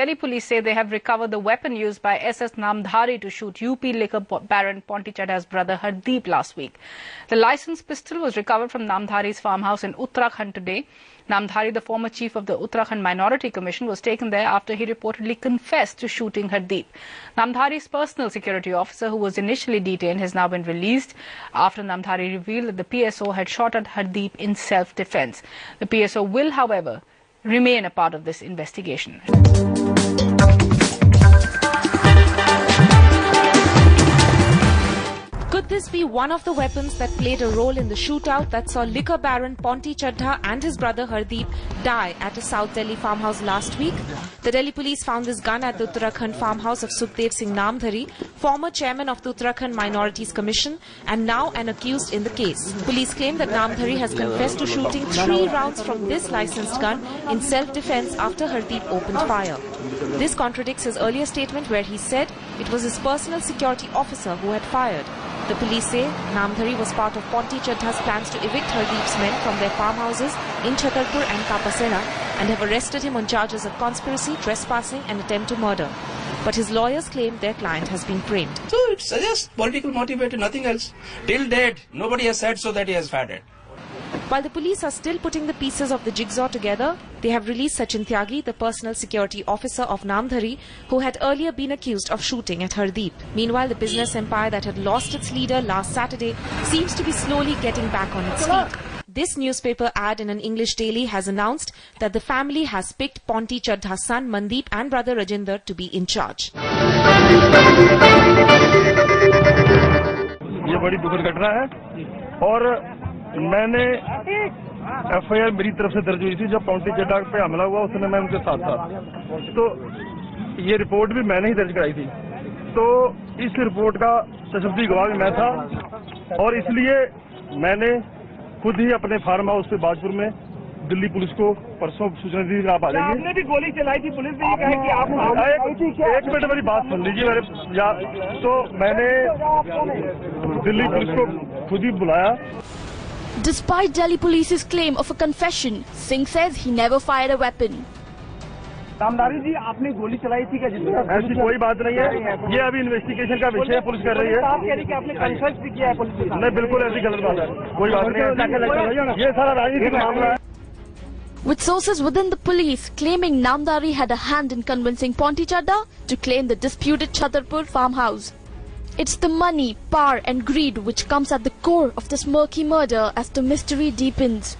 Delhi police say they have recovered the weapon used by SS Namdhari to shoot UP liquor baron Ponti Chadha's brother Hardeep last week. The licensed pistol was recovered from Namdhari's farmhouse in Uttarakhand today. Namdhari, the former chief of the Uttarakhand Minority Commission, was taken there after he reportedly confessed to shooting Hardeep. Namdhari's personal security officer, who was initially detained, has now been released after Namdhari revealed that the PSO had shot at Hardeep in self-defense. The PSO will, however, remain a part of this investigation. Could this be one of the weapons that played a role in the shootout that saw liquor baron Ponti Chadha and his brother Hardeep die at a South Delhi farmhouse last week? The Delhi police found this gun at the Uttarakhand farmhouse of Sukhdev Singh Namdhari, former chairman of the Uttarakhand Minorities Commission and now an accused in the case. Police claim that Namdhari has confessed to shooting 3 rounds from this licensed gun in self-defense after Hardeep opened fire. This contradicts his earlier statement where he said it was his personal security officer who had fired. The police say Namdhari was part of Ponti Chadha's plans to evict Hardeep's men from their farmhouses in Chhatarpur and Kapasena and have arrested him on charges of conspiracy, trespassing and attempt to murder. But his lawyers claim their client has been framed. So it suggests political motivated, nothing else. Till date, nobody has said so that he has fired it. While the police are still putting the pieces of the jigsaw together, they have released Sachin Tyagi, the personal security officer of Namdhari, who had earlier been accused of shooting at Hardeep. Meanwhile, the business empire that had lost its leader last Saturday seems to be slowly getting back on its feet. This newspaper ad in an English daily has announced that the family has picked Ponti Chadha's son Mandeep and brother Rajinder to be in charge. ये बड़ी दुखद घटना है और मैंने FIR मेरी तरफ से दर्ज हुई थी जब पोंटी चड्ढा पे हमला हुआ उस समय मैं उनके साथ था तो ये रिपोर्ट भी मैंने ही दर्ज कराई थी तो इस रिपोर्ट का तशद्दुदी गवाह भी मैं था और इसलिए मैंने खुद ही अपने फार्म हाउस पे बाजपुर में दिल्ली पुलिस को परसों सूचना दी आप आ जाइए। आपने भी गोली चलाई थी, पुलिस ने कहा कि आप एक मिनट मेरी बात सुन लीजिए तो मैंने दिल्ली पुलिस को खुद ही बुलाया। Despite Delhi police's claim of a confession, Singh says he never fired a weapon. नामधारी जी, आपने गोली चलाई थी क्या? ऐसी कोई बात नहीं है, ये अभी इन्वेस्टिगेशन का विषय पुलिस कर रही है। आप कह रहे हैं कि आपने कन्फेस भी किया है पुलिस के साथ? नहीं, बिल्कुल ऐसी गलत बात है, कोई बात नहीं, ये सारा राजनीतिक मामला है। With sources within the police claiming Namdhari had a hand in convincing Ponti Chadha to claim the disputed Chhatarpur farmhouse. It's the money, power and greed which comes at the core of this murky murder as the mystery deepens.